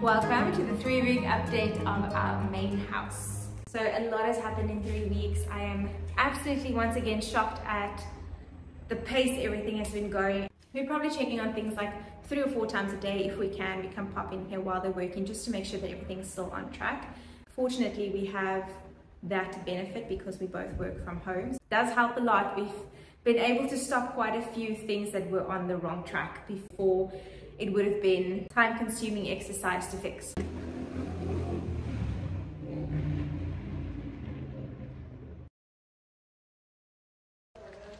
Welcome to the 3-week update of our main house. So a lot has happened in 3 weeks. I am absolutely once again shocked at the pace everything has been going. We're probably checking on things like 3 or 4 times a day if we can. We can pop in here while they're working just to make sure that everything's still on track. Fortunately, we have that benefit because we both work from home. It does help a lot. We've been able to stop quite a few things that were on the wrong track before. It would have been time-consuming exercise to fix.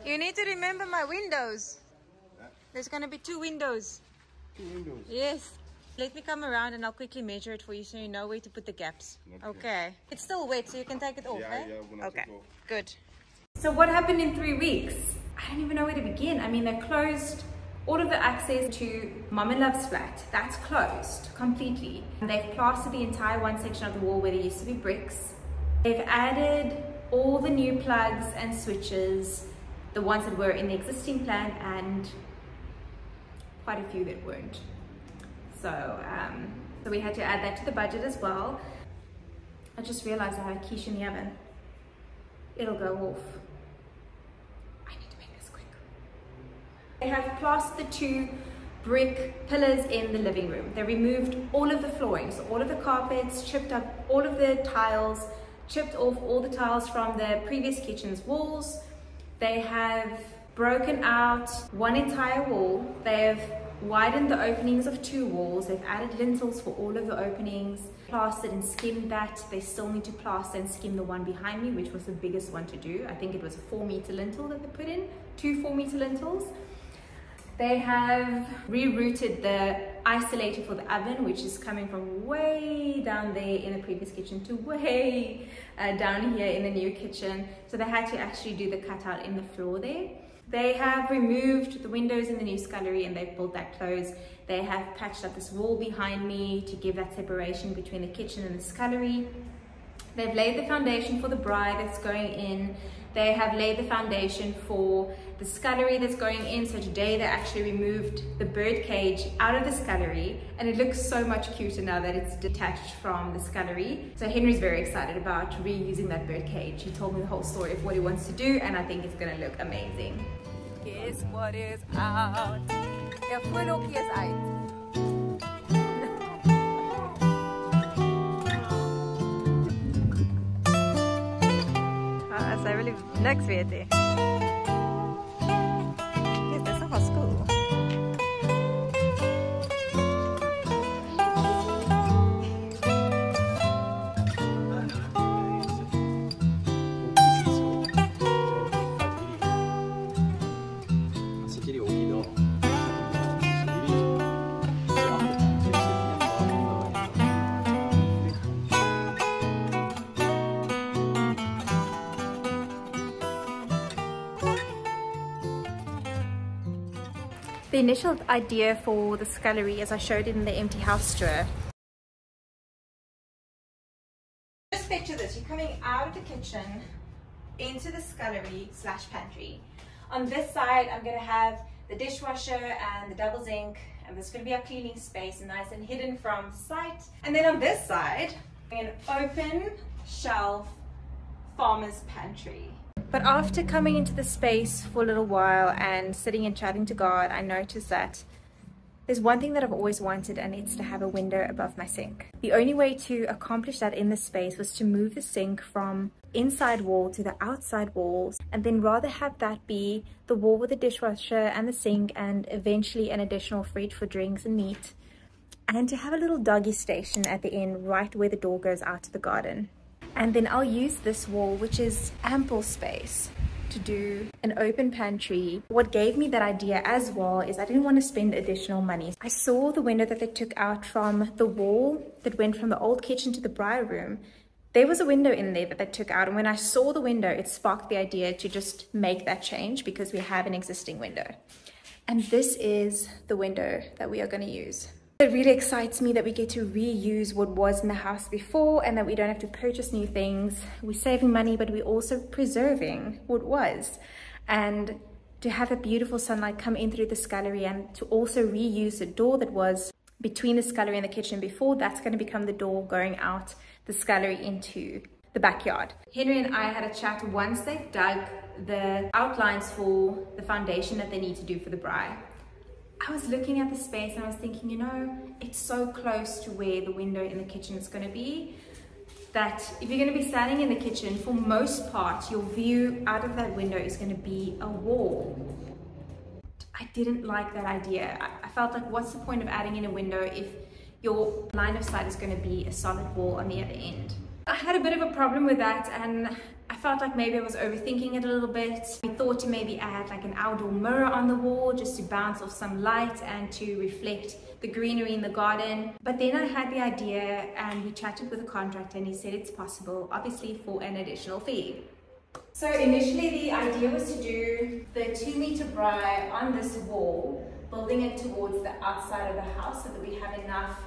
You need to remember my windows. There's going to be 2 windows. 2 windows? Yes. Let me come around and I'll quickly measure it for you so you know where to put the gaps. Okay. It's still wet, so you can take it off, eh? Yeah, we're gonna okay, take it off. Good. So what happened in 3 weeks? I don't even know where to begin. I mean, they closed all of the access to Mum and Love's flat. That's closed completely. And they've plastered the entire one section of the wall where there used to be bricks. They've added all the new plugs and switches, the ones that were in the existing plan and quite a few that weren't. So we had to add that to the budget as well. I just realized I have a quiche in the oven. It'll go off. They have plastered the 2 brick pillars in the living room. They removed all of the flooring, so all of the carpets, chipped up all of the tiles, chipped off all the tiles from the previous kitchen's walls. They have broken out 1 entire wall. They have widened the openings of 2 walls. They've added lintels for all of the openings, plastered and skimmed that. They still need to plaster and skim the one behind me, which was the biggest one to do. I think it was a 4-meter lintel that they put in, 2 4-meter lintels. They have rerouted the isolator for the oven, which is coming from way down there in the previous kitchen to way down here in the new kitchen. So they had to actually do the cutout in the floor there. They have removed the windows in the new scullery and they've pulled that closed. They have patched up this wall behind me to give that separation between the kitchen and the scullery. They've laid the foundation for the braai that's going in. They have laid the foundation for the scullery that's going in. So today they actually removed the bird cage out of the scullery and it looks so much cuter now that it's detached from the scullery. So Henry's very excited about reusing that bird cage. He told me the whole story of what he wants to do and I think it's gonna look amazing. Guess what is out? Is uit. Sy wil niks weet nie. Dit is nogal skool. The initial idea for the scullery, as I showed it in the empty house tour. Just picture this, you're coming out of the kitchen into the scullery / pantry. On this side, I'm going to have the dishwasher and the double zinc, and there's going to be our cleaning space, nice and hidden from sight. And then on this side, an open shelf farmer's pantry. But after coming into the space for a little while and sitting and chatting to God, I noticed that there's one thing that I've always wanted, and it's to have a window above my sink. The only way to accomplish that in this space was to move the sink from inside wall to the outside walls, and then rather have that be the wall with the dishwasher and the sink and eventually an additional fridge for drinks and meat, and to have a little doggy station at the end right where the door goes out to the garden. And then I'll use this wall, which is ample space, to do an open pantry. What gave me that idea as well is I didn't want to spend additional money. I saw the window that they took out from the wall that went from the old kitchen to the braai room. There was a window in there that they took out, and when I saw the window, it sparked the idea to just make that change because we have an existing window. And this is the window that we are going to use. It really excites me that we get to reuse what was in the house before and that we don't have to purchase new things. We're saving money, but we're also preserving what was. And to have a beautiful sunlight come in through the scullery and to also reuse the door that was between the scullery and the kitchen before. That's going to become the door going out the scullery into the backyard. Henry and I had a chat once they've dug the outlines for the foundation that they need to do for the braai. I was looking at the space and I was thinking, you know, it's so close to where the window in the kitchen is going to be, that if you're going to be standing in the kitchen, for most part, your view out of that window is going to be a wall. I didn't like that idea. I felt like, what's the point of adding in a window if your line of sight is going to be a solid wall on the other end? I had a bit of a problem with that, and I felt like maybe I was overthinking it a little bit. We thought to maybe add like an outdoor mirror on the wall just to bounce off some light and to reflect the greenery in the garden. But then I had the idea and we chatted with the contractor and he said it's possible, obviously for an additional fee. So initially the idea was to do the 2-meter braai on this wall, building it towards the outside of the house so that we have enough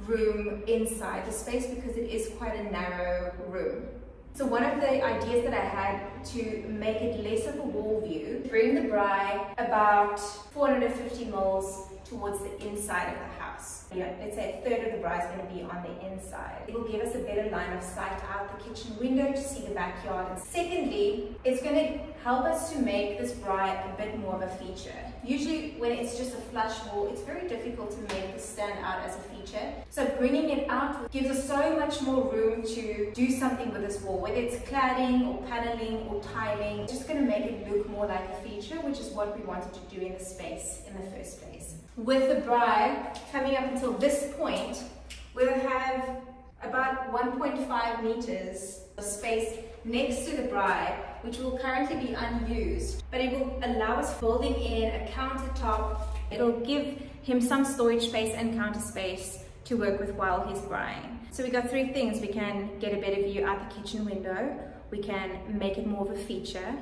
room inside the space, because it is quite a narrow room. So one of the ideas that I had to make it less of a wall view, bring the braai about 450 mils towards the inside of the house. Yeah, let's say a third of the braai is going to be on the inside. It will give us a better line of sight out the kitchen window to see the backyard. And secondly, it's going to help us to make this braai a bit more of a feature. Usually when it's just a flush wall, it's very difficult to make this stand out as a feature. So bringing it out gives us so much more room to do something with this wall, whether it's cladding or paneling or tiling. It's just going to make it look more like a feature, which is what we wanted to do in the space in the first place. With the braai coming up until this point, we'll have about 1.5 meters of space next to the braai, which will currently be unused, but it will allow us building in a countertop. It'll give him some storage space and counter space to work with while he's braaiing. So we got 3 things. We can get a better view out the kitchen window, we can make it more of a feature,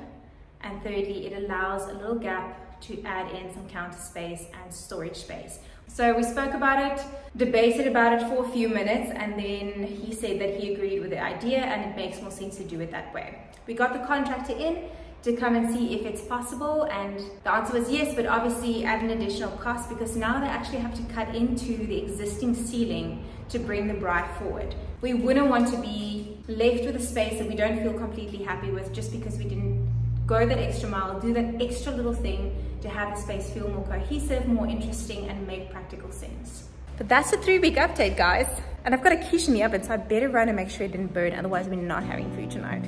and thirdly, it allows a little gap to add in some counter space and storage space. So we spoke about it, debated about it for a few minutes, and then he said that he agreed with the idea and it makes more sense to do it that way. We got the contractor in to come and see if it's possible, and the answer was yes, but obviously at an additional cost, because now they actually have to cut into the existing ceiling to bring the braai forward. We wouldn't want to be left with a space that we don't feel completely happy with just because we didn't go that extra mile, do that extra little thing to have the space feel more cohesive, more interesting, and make practical sense. But that's a 3-week update, guys. And I've got a quiche in the oven, so I better run and make sure it didn't burn, otherwise we're not having food tonight.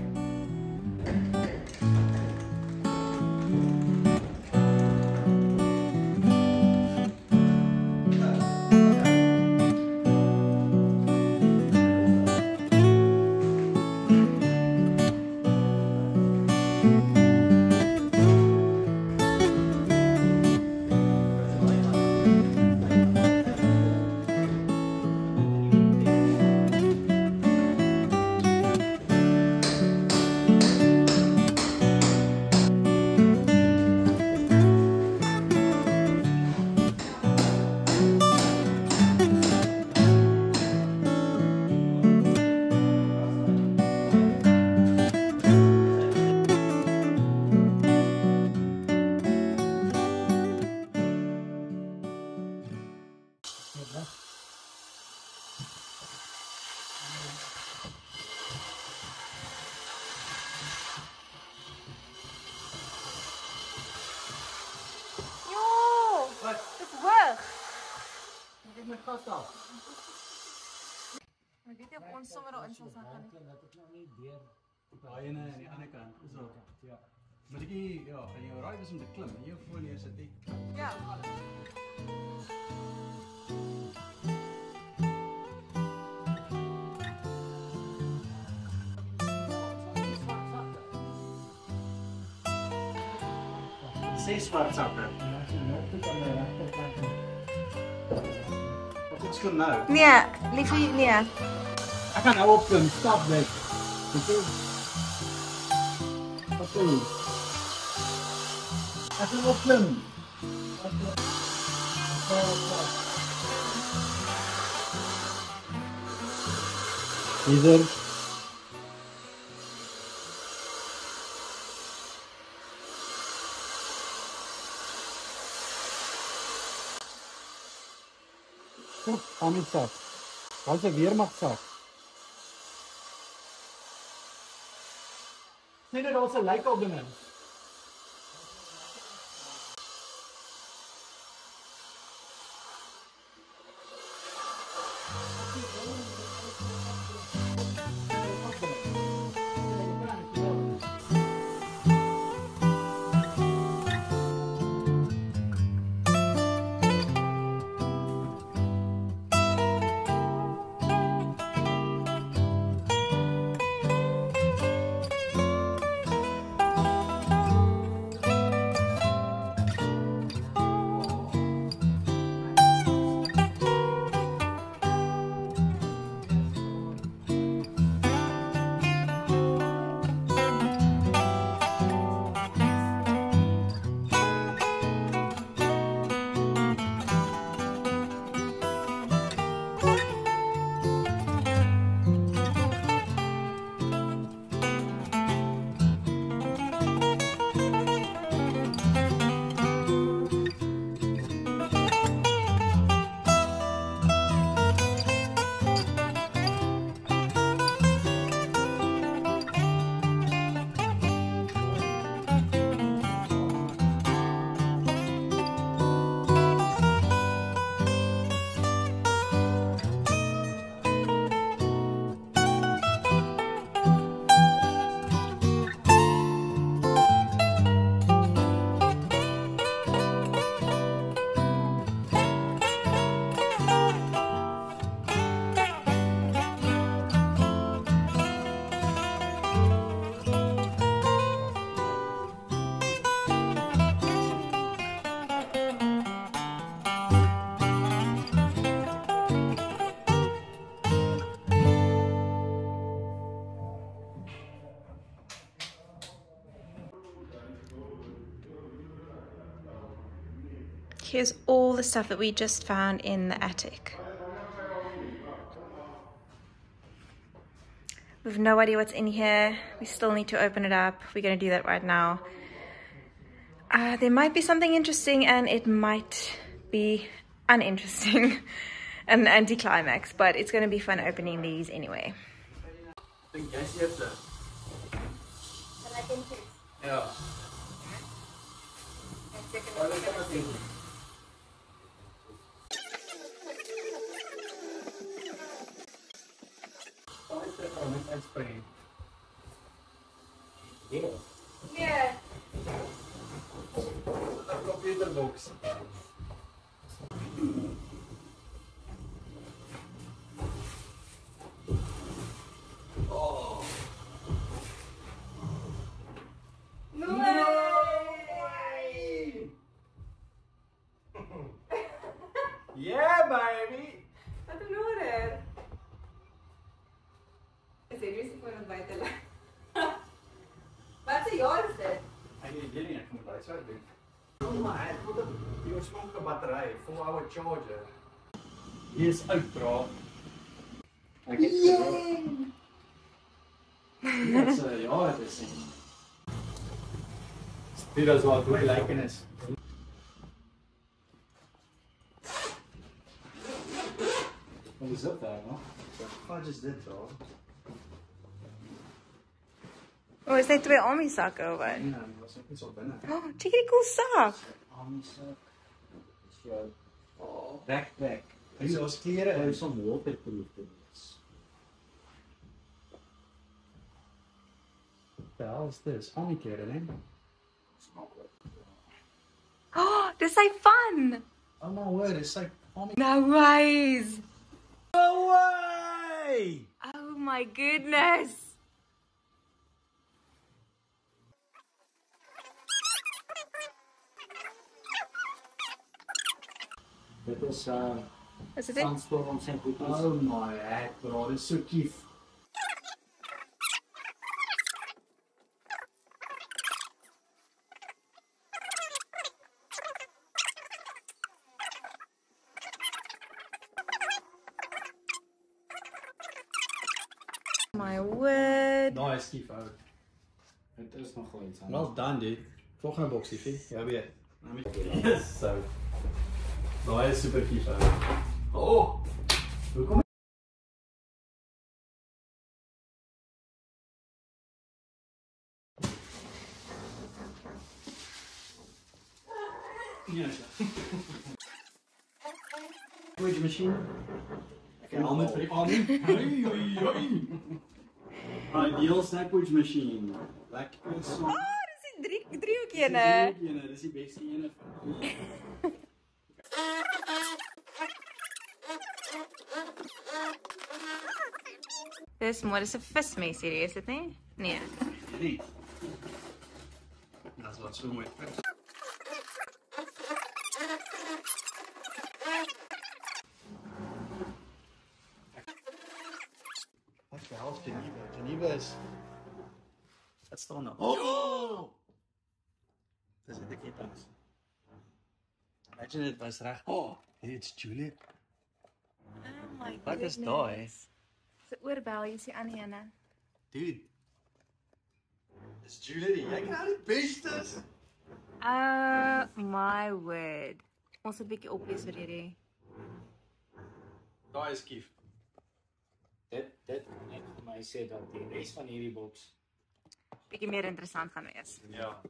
Ik weet niet of ons sommer daarin sal gaan nie. Dat het nou nie deur daai ene aan die ander kant. So. ja. Maar jy ja, en jou raai is om te klim. En jou foon is dit. Ja. Ses swart sakke. En as jy nou kyk aan die regterkant. Wat het skoon nou? Nee, liever nee. Ek gaan nou op klim, stap net. Okay. Okay. Ek gaan op klim. Hier. Army-sak. Wat is 'n weermagsak? Nee, dat was 'n lijk op binne. Here's all the stuff that we just found in the attic. We have no idea what's in here. We still need to open it up. We're going to do that right now. There might be something interesting and it might be uninteresting. An anticlimax, but it's going to be fun opening these anyway. I think guys heeft het. Ja. Yeah. The computer box. Oh. No way! Yeah, baby! Wat een order. Serieus, ik moet het buiten laten. Wat een jaar is dit? Ek het hierdie nie, ek moet daai sou doen. Oh my, ek moet die oorspronklike battery, 4-hour charger. Hier is uit, bro. Ek het gedruk. Dit is ja, dit is nie. Dit is wat my likeness. Wat is dit daar, no? Wat is dit daar? Oh, is dit 2 army sakke of wat? Nee, dat was ook iets op binnen. Oh, check die cool sak. Army sak. Dis jou backpack. Dit is ons klere en som waterproof te wees. Wat hell is this? Army klere, né? Oh, dis sy fun. Oh my word, it's like army. No ways. No way! Oh my goodness. Dit is Is dit? sandstorm zijn goedjes. Oh my heck, bro, dit is so kief. My word. Daai is kief ou. Het is nogal iets aan. Well done, dude. Volgende boksie, Fie. Ja, weer. Yes, so. Daai is super kief ou. Oh, hoekom? Ja. Sandwich machine. Een helmet vir die army. Ideal sandwich machine. Lekker so. Dis die driehoek ene. Dis die beste ene. Dis mooi, dis 'n vismes hierdie, is dit nie? Nee. Nee. Dat is wat so mooi. Wat die hel is Geneva? Geneva is... Wat staan daar? Oh! Dis het ek nie pas. Imagine dit was reg. Oh, it's Juliet. Oh my Wat is daai? Se oorbel, jy sien aan die ene. Dude. Dis Juliet. Jy kan nou die bestes. Oh my word. Ons het 'n bietjie oplees vir hierdie. Daai is kief. Dit net vir my sê dat die res van hierdie boks Bietjie meer interessant gaan wees. Ja.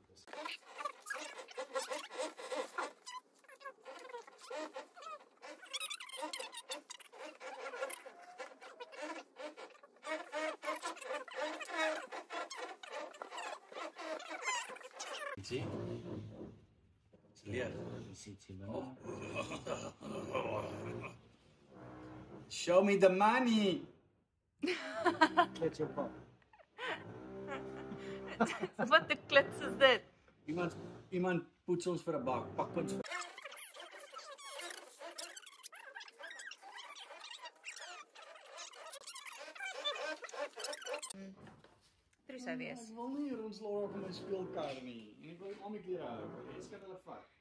Zie? Dis leer. Show me the money. Klets jou pap. Wat 'n klits is dit? Iemand poets ons vir 'n bak. Pak ons vir True sou wees. Ek wil nie rondslaa op my speelkar nie. En ek wil al my klere hou. Jy kan hulle vat.